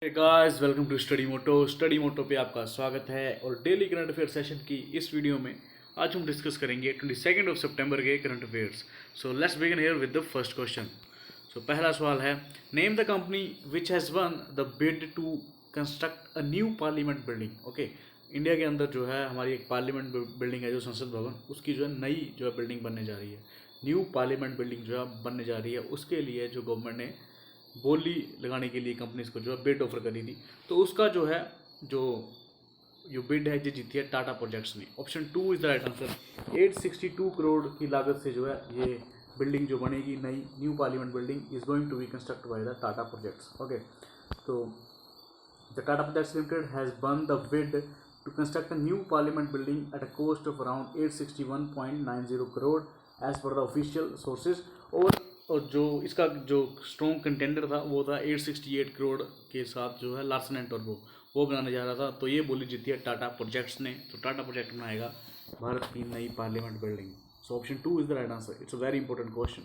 Guys welcome to study मोटो पे आपका स्वागत है। और डेली करंट अफेयर सेशन की इस वीडियो में आज हम डिस्कस करेंगे 22 ऑफ सितंबर के current affairs. So let's begin here with the first question. So पहला सवाल है, name the company which has won the bid to construct a new parliament building. Okay, India के अंदर जो है हमारी एक पार्लियामेंट बिल्डिंग है जो संसद भवन, उसकी जो है नई जो है बिल्डिंग बनने जा रही है। न्यू पार्लियामेंट बिल्डिंग जो है बनने जा रही है, उसके लिए जो गवर्नमेंट ने बोली लगाने के लिए कंपनीज को जो है बिड ऑफर करी थी, तो उसका जो है जो जो बिड है जो जीती है टाटा प्रोजेक्ट्स ने। Option 2 is the right answer. 862 crore की लागत से जो है ये बिल्डिंग जो बनेगी नई new parliament building is going to be construct by the Tata projects. Okay, तो the Tata projects limited has won the bid to construct a new parliament building at a cost of around 861.90 crore as per the official sources। और जो इसका जो strong contender था वो था 868 करोड़ के साथ जो है लार्सन एंड टर्बो वो बनाने जा रहा था। तो ये बोली जीती है टाटा प्रोजेक्ट्स ने। तो टाटा प्रोजेक्ट बनाएगा भारत की नई parliament building. So option 2 is the right answer. It's a very important question.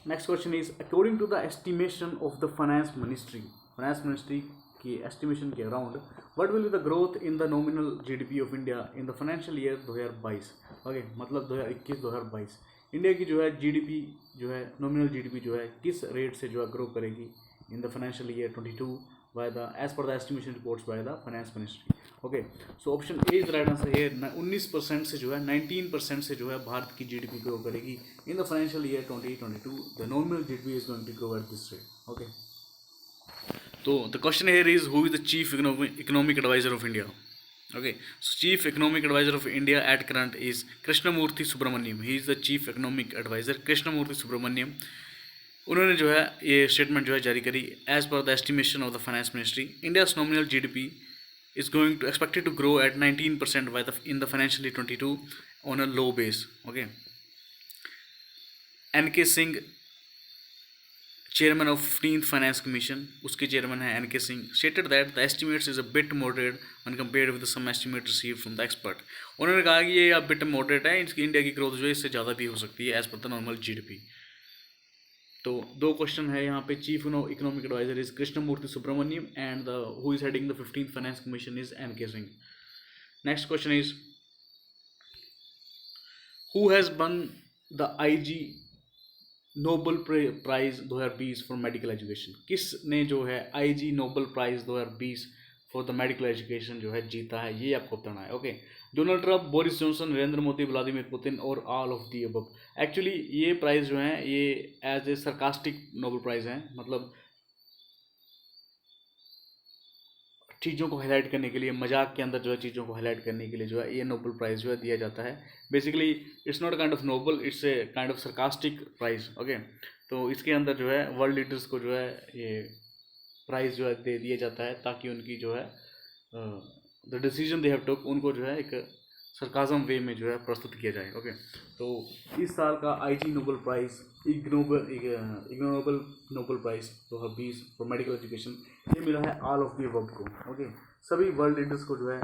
Next question is, according to the estimation of the finance ministry की एस्टिमेशन के around what will be the growth in the nominal GDP of India in the financial year 2022। Okay, मतलब 2021-2022 India की जो है GDP जो है nominal GDP जो है किस रेट से जो है ग्रो करेगी in the financial year 22 by the as per the estimation reports by the finance ministry. Okay, so option A is right answer. ये 19% से जो है 19% से जो है भारत की जीडीपी ग्रो करेगी in the financial year 2022। The nominal GDP is going to grow at this rate. Okay, तो the question here is, who is the chief economic adviser of India. Okay, so chief economic advisor of India at current is Krishnamurthy Subramaniam. He is the chief economic advisor Krishnamurthy Subramaniam। उन्होंने जो है ये statement जो है जारी करी। As per the estimation of the finance ministry, India's nominal GDP is going to expected to grow at 19% by the in the financial year 22 on a low base. Okay, N K Singh, chairman of 15th finance commission, उसके chairman है N K Singh, stated that the estimates is a bit moderate when compared with some estimate receive from the expert. उन्होंने कहा कि ये अब bit moderate है, इसकी India की ग्रोथ जो है इससे ज़्यादा भी हो सकती है as per the normal GDP. तो दो क्वेश्चन है यहाँ पे। Chief economic adviser is Krishnamurthy Subramanian and the who is heading the 15th finance commission is N K Singh. Next question is, who has won the IG nobel prize 2020 for medical education. किसने जो है IG nobel prize 2020 for the medical education जो है जीता है, ये आपको बताना है। Okay, Donald Trump, Boris Johnson, Narendra Modi, Vladimir Putin और all of the above. Actually ये प्राइज जो है ये as a sarcastic Nobel prize है, मतलब चीज़ों को हाईलाइट करने के लिए, मजाक के अंदर जो है चीज़ों को हाईलाइट करने के लिए जो है ये नोबल प्राइज़ जो है दिया जाता है। Basically it's not kind of Nobel, it's a kind of sarcastic prize. Okay, तो इसके अंदर जो है वर्ल्ड लीडर्स को जो है ये प्राइज़ जो है दे दिया जाता है ताकि उनकी जो है the decision they have took उनको जो है एक सरकाजम वे में जो है प्रस्तुत किया जाए। ओके, तो इस साल का Ig Nobel prize ignoble Nobel prize 2020 for medical education ये मिला है ऑल ऑफ दी अबव को। ओके, सभी वर्ल्ड लीडर्स को जो है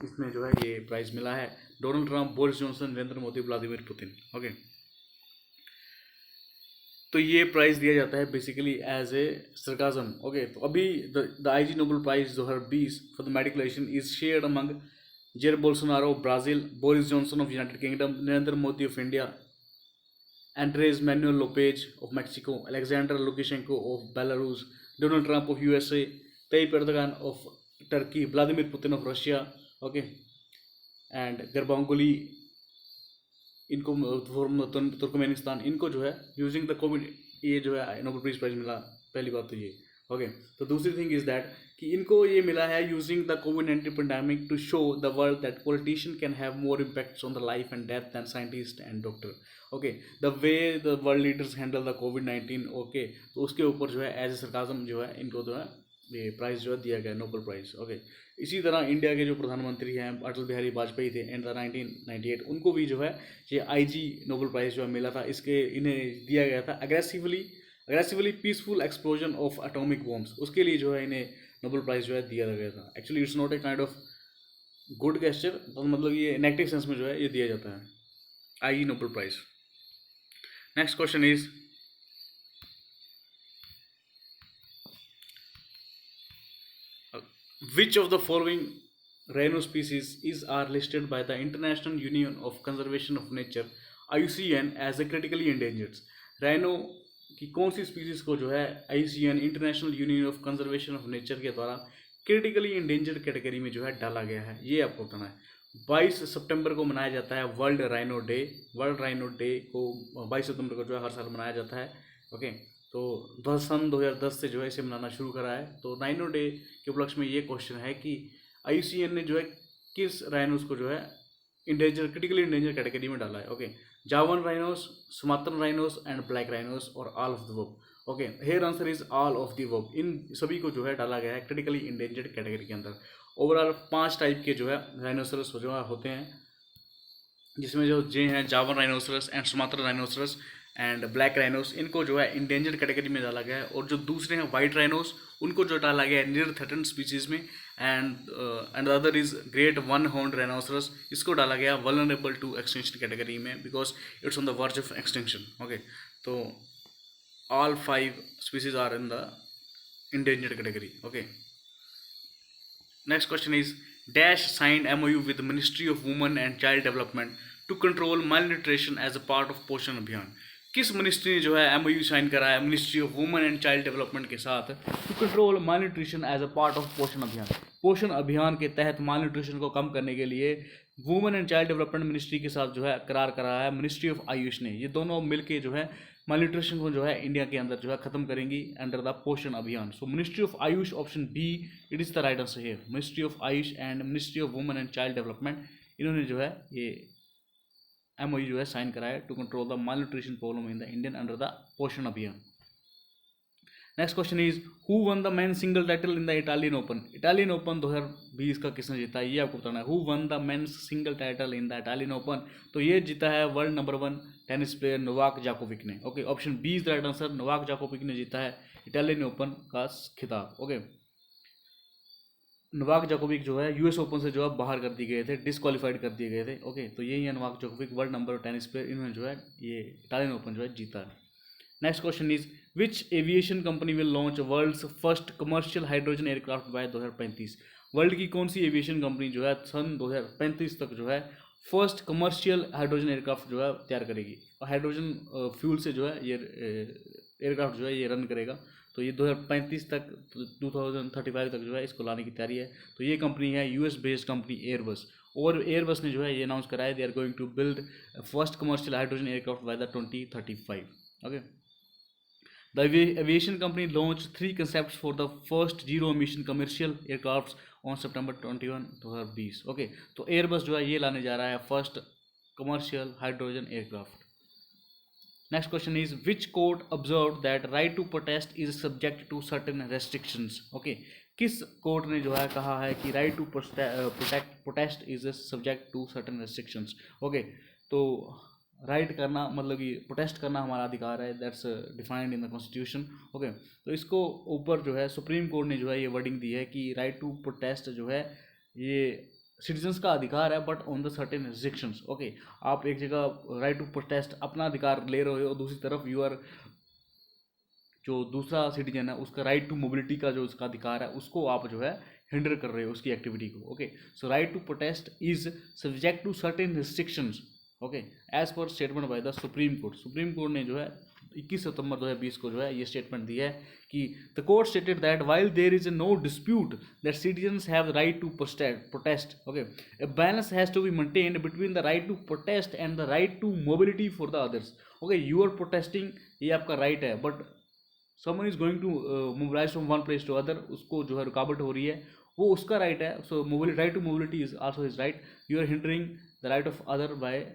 इसमें जो है ये प्राइज़ मिला है। Donald Trump, Boris Johnson, Narendra Modi, Vladimir Putin. Okay, तो ये प्राइज़ दिया जाता है basically as a sarcasm. Okay, तो अभी the IG nobel prize 2020 for the medical education is shared among Jair Bolsonaro of Brazil, Boris Johnson of United Kingdom, Narendra Modi of India, Andres Manuel Lopez of Mexico, Alexander Lukashenko of Belarus, Donald Trump of USA, Tayyip Erdogan of Turkey, Vladimir Putin of Russia. Okay, and गर्बांगुली इनको from Turkmenistan, इनको जो है using the Covid ये जो है Nobel peace prize मिला। पहली बात तो ये। ओके, तो दूसरी थिंग इज दैट कि इनको ये मिला है using the covid pandemic to show the world that politician can have more impacts on the life and death then scientist and doctor. Okay, the way the world leaders handle the covid. Okay, तो उसके ऊपर जो है as a sarcasm जो है इनको जो है ये प्राइज़ जो है दिया गया नोबेल प्राइज़। ओके, इसी तरह इंडिया के जो प्रधानमंत्री हैं अटल बिहारी वाजपेयी थे इन द 1998, उनको भी जो है ये आईजी नोबेल प्राइज़ जो है मिला था। इसके इन्हें दिया गया था aggressively peaceful explosion of atomic bombs, उसके लिए जो है इन्हें नोबेल प्राइज़ जो है दिया गया था। Actually it's not a kind of good gesture, तो मतलब ये नेगेटिव सेंस में जो है ये दिया जाता है IG Nobel prize. Next question is, Which of the following rhino species is are listed by the International Union of Conservation of Nature IUCN as a critically endangered? rhino की कौन सी species को जो है IUCN international union of conservation of nature के द्वारा critically endangered category में जो है डाला गया है, ये आपको बताना है। 22 सितंबर को मनाया जाता है world rhino day. World rhino day को 22 सितंबर को जो है हर साल मनाया जाता है। ओके, तो सन 2010 से जो है इसे मनाना शुरू करा है। तो राइनो डे के उपलक्ष्य में ये क्वेश्चन है कि IUCN ने जो है किस राइनोस को जो है इंडेंजर क्रिटिकली इंडेंजर कैटेगरी में डाला है। Okay, Javan rhinos, Sumatran rhinos and black rhinos और all of the above. Okay, here answer is all of the above. इन सभी को जो है डाला गया है क्रिटिकली इंडेंजर्ड कैटेगरी के अंदर। ओवरऑल 5 टाइप के जो है राइनोसरस जो है होते हैं, जिसमें जो जे हैं जावन rhinoceros and Sumatran rhinoceros and black rhinos, इनको जो है इंडेंजर्ड कैटेगरी में डाला गया है। और जो दूसरे हैं वाइट राइनोस, उनको जो डाला गया है नियर थ्रेटन्ड स्पीसीज में। And other is great one horn rhinoceros, इसको डाला गया वल्नरेबल टू एक्सटिंक्शन कैटेगरी में because it's on the verge of extinction. Okay, तो all 5 species are in the endangered category. Okay, next question is dash signed MOU with the Ministry of Women and Child Development to control malnutrition as a part of पोषण अभियान। किस ministry ने जो है MOU sign करा है ministry of women and child development के साथ to control malnutrition as a part of Poshan Abhiyan? पोषण अभियान के तहत मालन्यूट्रिशन को कम करने के लिए women and child development ministry के साथ जो है करार करा है मिनिस्ट्री ऑफ आयुष ने। ये दोनों मिलके जो है मालन्यूट्रिशन को जो है इंडिया के अंदर जो है खत्म करेंगी अंडर द पोषण अभियान। सो ministry of Ayush option B it is the right answer here. Ministry of Ayush and ministry of women and child development, इन्होंने जो है ये MOU जो है साइन करा है to control the malnutrition problem in the Indian under the Poshan Abhiyan. Next question is who won the men singles title in the Italian open? Italian open 2020 का किसने जीता है, ये आपको बताना है। Who won the men singles title in the Italian open? तो ये जीता है world number 1 tennis player Novak Djokovic ने। Okay, option B is the right answer. Novak Djokovic ने जीता है इटालियन ओपन का खिताब। ओके, नोवाक जोकोविक जो है US ओपन से जो है बाहर कर दिए गए थे, डिसक्वालीफाइड कर दिए गए थे। ओके, तो यही है Novak Djokovic world number tennis player, इन्होंने जो है ये इटालियन ओपन जो है जीता है। Next question is which aviation company will launch world's first commercial hydrogen aircraft by 2035? World की कौन सी एविएशन कंपनी जो है सन 2035 तक जो है फर्स्ट कमर्शियल हाइड्रोजन एयरक्राफ्ट जो है तैयार करेगी? और हाइड्रोजन फ्यूल से जो है ये एयरक्राफ्ट जो है ये रन करेगा। तो ये 2035 तक 2035 तक जो है इसको लाने की तैयारी है। तो ये कंपनी है US बेस्ड कंपनी एयरबस, और एयरबस ने जो है ये अनाउंस करा है they are going to build first commercial hydrogen aircraft by the 2035। Okay, the aviation company launch 3 concepts for the first zero emission commercial aircraft on September 21, 2020। Okay, तो Airbus जो है ये लाने जा रहा है first commercial hydrogen aircraft. Next question is which court observe that right to protest is subject to certain restrictions? Okay, किस court ने जो है कहा है कि right to protest is subject to certain restrictions? Okay, तो राइट करना मतलब कि प्रोटेस्ट करना हमारा अधिकार है, that's defined in the constitution. Okay, तो इसको ऊपर जो है सुप्रीम कोर्ट ने जो है ये वर्डिंग दी है कि राइट टू प्रोटेस्ट जो है ये सिटीजन्स का अधिकार है but on the certain restrictions. Okay, आप एक जगह राइट टू प्रोटेस्ट अपना अधिकार ले रहे हो और दूसरी तरफ यू आर जो दूसरा सिटीजन है उसका राइट टू मोबिलिटी का जो उसका अधिकार है उसको आप जो है हिंडर कर रहे हो उसकी एक्टिविटी को। Okay, so right to protest is subject to certain restrictions. Okay, as per statement by the supreme court. Supreme court ने जो है 21 सितंबर 2020 को जो है ये स्टेटमेंट दी है कि the court stated that while there is no dispute that citizens have right to protest, okay, a balance has to be maintained between the right to protest and the right to mobility for the others। Okay, you are protesting, ये आपका right है, but someone is going to mobilize from one place to other, उसको जो है रुकावट हो रही है, वो उसका राइट है। So mobility, right to mobility is also his right. You are hindering the right of other by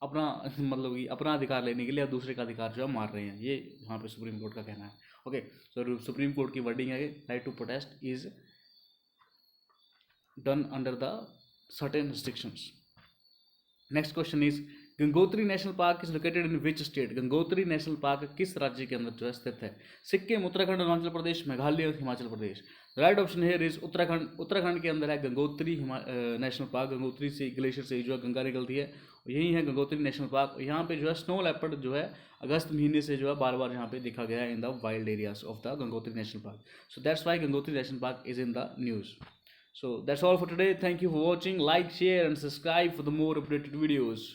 अपना मतलब कि अपना अधिकार लेने के लिए आप दूसरे का अधिकार जो है मार रहे हैं, ये यहाँ पे सुप्रीम कोर्ट का कहना है। ओके, सो सुप्रीम कोर्ट की वर्डिंग है right to protest is done under the certain restrictions. Next question is Gangotri national park is located in which state? Gangotri national park किस राज्य के अंदर जो है स्थित है? सिक्किम, उत्तराखंड, अरुणाचल प्रदेश, मेघालय और Himachal Pradesh. Right option here is Uttarakhand. Uttarakhand के अंदर है गंगोत्री नेशनल पार्क। गंगोत्री से ग्लेशियर से जो है गंगा निकलती है, यही है गंगोत्री नेशनल पार्क। यहाँ पे जो है स्नो लेपर्ड जो है अगस्त महीने से जो है बार बार यहाँ पे देखा गया है in the wild areas of the Gangotri national park. So that's why Gangotri national park is in the news. So that's all for today. Thank you for watching. Like, share and subscribe for the more updated videos.